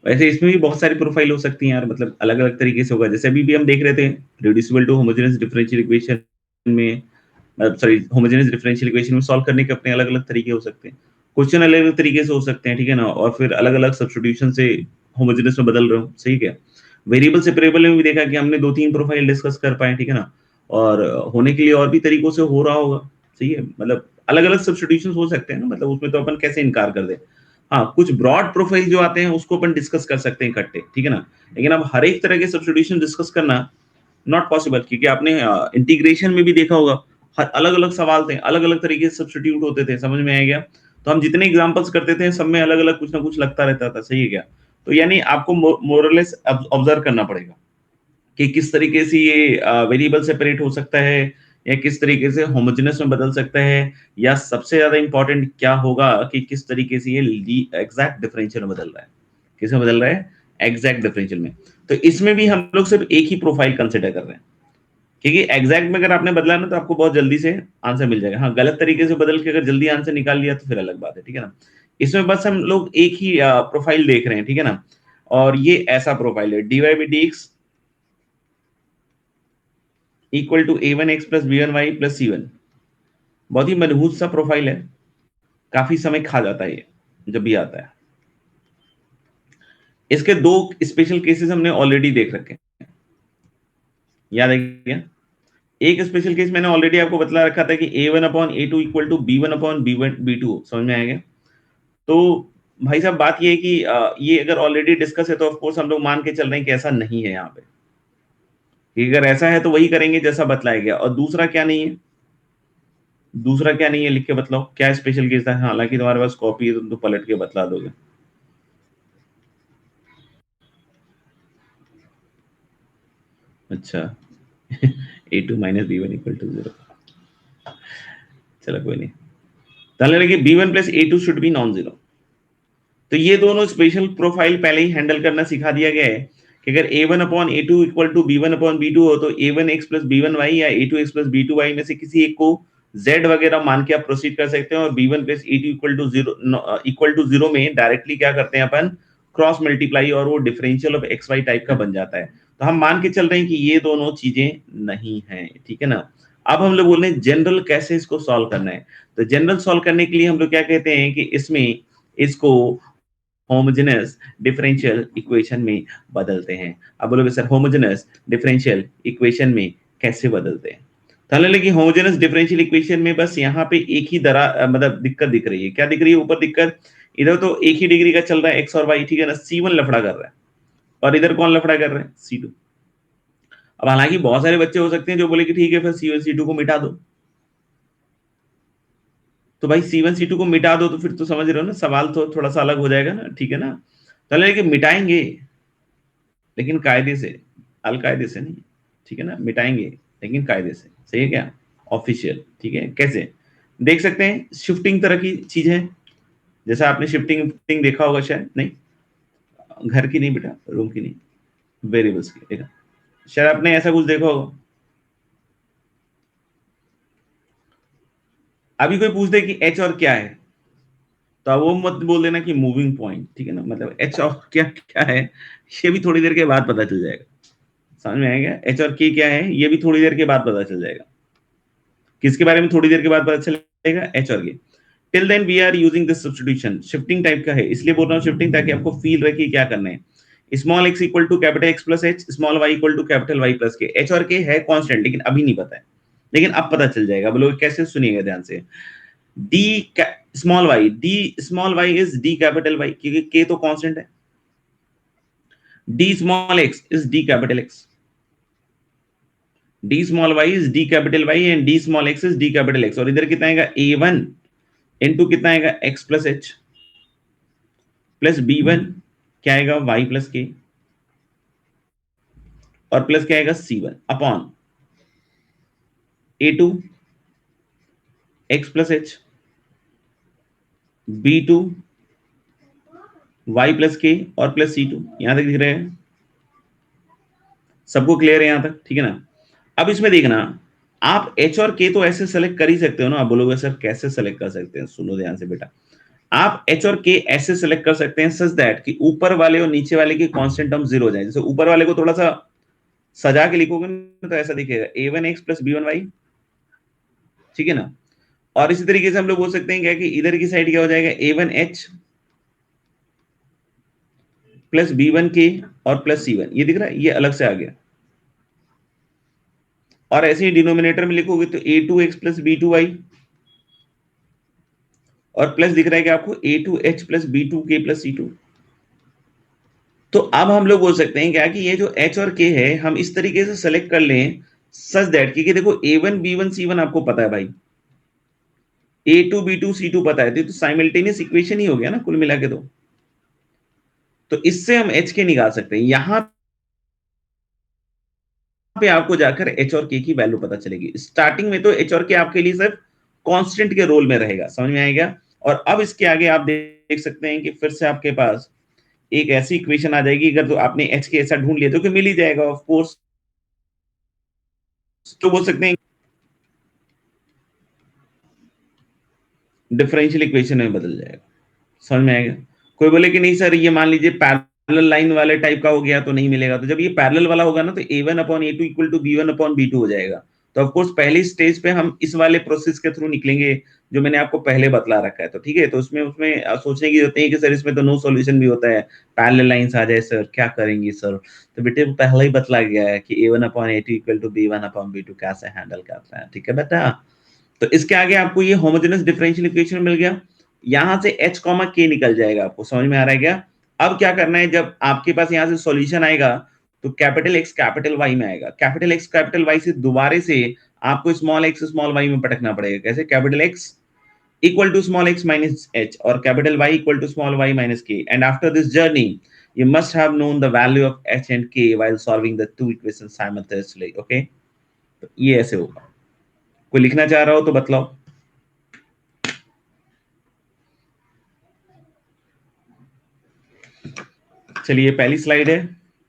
वैसे इसमें भी बहुत सारी प्रोफाइल हो सकती हैं यार, मतलब अलग-अलग तरीके से होगा। जैसे अभी भी हम देख रहे थे reducible to homogeneous differential equation में सॉरी होमोजेनियस डिफरेंशियल इक्वेशन में सॉल्व करने के अपने अलग-अलग तरीके हो सकते हैं। क्वेश्चन अलग-अलग तरीके से हो सकते हैं, ठीक है ना? और फिर अलग-अलग सब्स्टिट्यूशन से होमोजेनियस में बदल रहे हो, सही क्या? वेरिएबल सेपरेबल में भी देखा कि हमने 2-3 प्रोफाइल डिस्कस कर पाए, ठीक है ना? और होने के लिए और भी तरीकों से हो रहा होगा, सही है? मतलब अलग-अलग सब्स्टिट्यूशंस हो सकते हैं ना, मतलब उसमें तो अपन कैसे इनकार कर दें। हाँ, कुछ ब्रॉड प्रोफाइल जो आते हैं उसको अपन डिस्कस कर सकते हैं इकट्ठे, ठीक है ना? लेकिन अब हर एक तरह के सब्स्टिट्यूशन डिस्कस करना नॉट पॉसिबल, क्योंकि आपने इंटीग्रेशन में भी देखा होगा, हर अलग-अलग सवाल थे, अलग-अलग तरीके से सब्स्टिट्यूट होते थे, समझ में आ गया? तो हम जितने एग्जांपल्स करते थे, सब में अलग-अलग कुछ ना कुछ लगता रहता था, सही है क्या? तो यानी आपको मोर और लेस ऑब्जर्व करना पड़ेगा कि किस तरीके से ये वेरिएबल सेपरेट हो सकता है, या किस तरीके से होमोजेनस में बदल सकता है, या सबसे ज्यादा इंपॉर्टेंट क्या होगा कि किस तरीके से ये एग्जैक्ट डिफरेंशियल में बदल रहा है। किस में बदल रहा है? एग्जैक्ट डिफरेंशियल में। तो इसमें भी हम लोग सिर्फ एक ही प्रोफाइल कंसिडर कर रहे हैं, क्योंकि एग्जैक्ट में अगर आपने बदला ना तो आपको बहुत जल्दी से आंसर मिल जाएगा। हाँ, गलत तरीके से बदल के अगर जल्दी आंसर निकाल लिया तो फिर अलग बात है, ठीक है ना? इसमें बस हम लोग एक ही प्रोफाइल देख रहे हैं, ठीक है ना? और ये ऐसा प्रोफाइल है dy by dx equal to a1 x plus b1 y plus c1। बहुत ही मनहूस सा प्रोफाइल है, काफी समय खा जाता है ये जब भी आता है। इसके दो स्पेशल केसेस हमने ऑलरेडी देख रखे हैं, याद है क्या? एक स्पेशल केस मैंने ऑलरेडी आपको बतला रखा था कि a1 upon a2 equal to b1 upon b2, समझ में आएगा? तो भाई साहब बात ये है कि ये अगर ऑलरेडी डिस्कस है तो ऑफ कोर्स हम लोग मान के चल रहे हैं कि ऐसा नहीं है यहाँ पे, कि अगर ऐसा है तो वही करेंगे जैसा बतलाया गया। और दूसरा क्या नहीं है? दूसरा क्या नहीं है, लिख के बतलाओ क्या स्पेशल केस था। हालांकि तुम्हारे पास कॉपी है, तुम तो पलट के बतला दोगे। अच्छा a2 minus b1 equal to 0। चलो कोई नहीं, ताले लगे b1 plus a2 should be non zero. तो ये दोनों स्पेशल प्रोफाइल पहले ही हैंडल करना सिखा दिया गया है कि अगर a1 upon a2 equal to b1 upon b2 हो तो a1 x plus b1 y या a2 x plus b2 y में से किसी एक को z वगैरह मान के आप प्रोसीड कर सकते हैं। और b1 plus a2 equal to zero में डायरेक्टली क्या करते हैं अपन? क्रॉस मल्टीप्लाई, और वो differential of x y type का बन जाता है। तो हम मान के चल रहे हैं कि ये दोनों चीजें नहीं है, ठीक है ना? अब हम लोग बोल रहे हैं जनरल कैसे इसको सॉल्व करना है। तो जनरल सॉल्व करने के लिए हम लोग क्या कहते हैं कि इसमें इसको होमोजेनस डिफरेंशियल इक्वेशन में बदलते हैं। अब बोलोगे सर होमोजेनस डिफरेंशियल इक्वेशन में कैसे बदलते हैं? तो लगे होमोजेनस डिफरेंशियल इक्वेशन में बस यहाँ पे एक ही मतलब दिक्कत दिख रही है। क्या दिख रही है ऊपर दिक्कत? इधर तो एक ही डिग्री का चल रहा है एक्स और वाई, ठीक है ना? C1 लफड़ा कर रहा है, और इधर कौन लफड़ा कर रहा है? C2। अब हालांकि बहुत सारे बच्चे हो सकते हैं जो बोले कि ठीक है फिर C1 C2 को मिटा दो। तो भाई C1 C2 को मिटा दो तो फिर तो समझ रहे हो ना, सवाल तो थोड़ा सा अलग हो जाएगा ना, ठीक है ना? तो लेकिन मिटाएंगे, लेकिन कायदे से, अलकायदे से नहीं, ठीक है ना? मिटाएंगे लेकिन कायदे से, सही है क्या? ऑफिशियल, ठीक है? कैसे देख सकते हैं? शिफ्टिंग तरह की चीज है, जैसा आपने शिफ्टिंग शिफ्टिंग देखा होगा शायद, नहीं? घर की नहीं बेटा, रूम की नहीं, वेरिएबल्स की देखा शायद आपने, ऐसा कुछ देखा होगा। अभी कोई पूछ दे कि एच और क्या है, तो अब वो मत बोल देना कि मूविंग पॉइंट, ठीक है ना? मतलब एच और क्या क्या है, ये भी थोड़ी देर के बाद पता चल जाएगा। समझ में आएगा? एच और के क्या है ये भी थोड़ी देर के बाद पता चल जाएगा। किसके बारे में थोड़ी देर के बाद पता चलेगा? एच और K. Till then we are using this substitution, shifting type का है इसलिए बोल रहा हूँ शिफ्टिंग, ताकि आपको फील रहे कि क्या करना है। Small x equal to capital X plus H, small y equal to capital Y plus K. H और के है कांस्टेंट, लेकिन अभी नहीं पता है, लेकिन अब पता चल जाएगा। बोलो कैसे? सुनिएगा ध्यान से। D small y, d small y is d capital Y, क्योंकि के तो कांस्टेंट है। D small x is d capital X, d small y is d capital Y and d small x is d capital X. और इधर कितना आएगा? a1 into कितना आएगा? X plus H plus b1 क्या आएगा? y प्लस के, और प्लस क्या आएगा? c1 upon a2 x plus H, b2 y plus के, और प्लस c2। यहां तक दिख रहे हैं? सबको क्लियर है यहां तक, ठीक है ना? अब इसमें देखना, आप h और k तो ऐसे सेलेक्ट कर ही सकते हो ना। आप बोलोगे सर कैसे सेलेक्ट कर सकते हैं? सुनो ध्यान से बेटा, आप एच और के ऐसे सेलेक्ट कर सकते हैं सच दैट कि ऊपर वाले और नीचे वाले की कांस्टेंट टर्म जीरो हो जाए। जैसे ऊपर वाले को थोड़ा सा सजा के लिखोगे ना तो ऐसा दिखेगा a1x प्लस b1y, ठीक है ना। और इसी तरीके से हम लोग बोल सकते हैं क्या कि इधर की साइड क्या हो जाएगा a1h प्लस b1k और प्लस c1, ये दिख रहा है, ये अलग से आ गया। और ऐसे ही डिनोमिनेटर में लिखोगे तो a2x प्लस b2y, और प्लस दिख रहा है कि आपको a2h plus b2k plus c2। तो अब हम लोग बोल सकते हैं क्या कि ये जो h और k है हम इस तरीके से सेलेक्ट कर लें सच दैट कि देखो a1 b1 c1 आपको पता है भाई, a2 b2 c2 पता है, तो साइमल्टेनियस इक्वेशन ही हो गया ना कुल मिला के। तो इससे हम h के निकाल सकते हैं। यहां पे आपको जाकर h और k की वैल्यू पता चलेगी। स्टार्टिंग में तो h और k आपके लिए सिर्फ कांस्टेंट के रोल में रहेगा, समझ में आएगा। और अब इसके आगे आप देख सकते हैं कि फिर से आपके पास एक ऐसी इक्वेशन आ जाएगी, अगर तो आपने h के ऐसा ढूंढ लिया तो कि मिल ही जाएगा ऑफ कोर्स। तो बोल सकते हैं डिफरेंशियल इक्वेशन में बदल जाएगा, समझ में आएगा। कोई बोले कि नहीं सर ये मान लीजिए पैरेलल लाइन वाले टाइप का हो गया तो नहीं मिलेगा, तो जब ये पैरेलल वाला होगा ना तो a1 upon a2 equal to b1 upon b2 हो जाएगा। तो ऑफ कोर्स पहली स्टेज पे हम इस वाले प्रोसेस के थ्रू निकलेंगे जो मैंने आपको पहले बतला रखा है। तो ठीक है, तो उसमें उसमें सोचने की जरूरत नहीं है कि सर इसमें तो नो सॉल्यूशन भी होता है, पैरेलल लाइंस आ जाए सर क्या करेंगे सर। तो बेटे पहले ही बतला गया है कि a1 upon a2 equal to b1 upon b2 कैसे हैंडल करते हैं, ठीक है बेटा। तो इसके आगे आपको ये होमोजेनस डिफरेंशियल इक्वेशन मिल गया। यहां से h कॉमा k निकल जाएगा, आपको समझ में आ रहा है क्या। अब क्या करना है, जब आपके पास यहां से सॉल्यूशन आएगा तो कैपिटल X कैपिटल Y में आएगा। कैपिटल X कैपिटल Y से दोबारे से आपको स्मॉल x स्मॉल y में पटकना पड़ेगा। कैसे, capital X equal to small x minus h और capital Y equal to small y minus k, and after this journey you must have known the value of h and k while solving the two equations simultaneously, okay। तो ये ऐसे होगा। कोई लिखना चाह रहा हो तो बतलाओ। चलिए पहली स्लाइड है,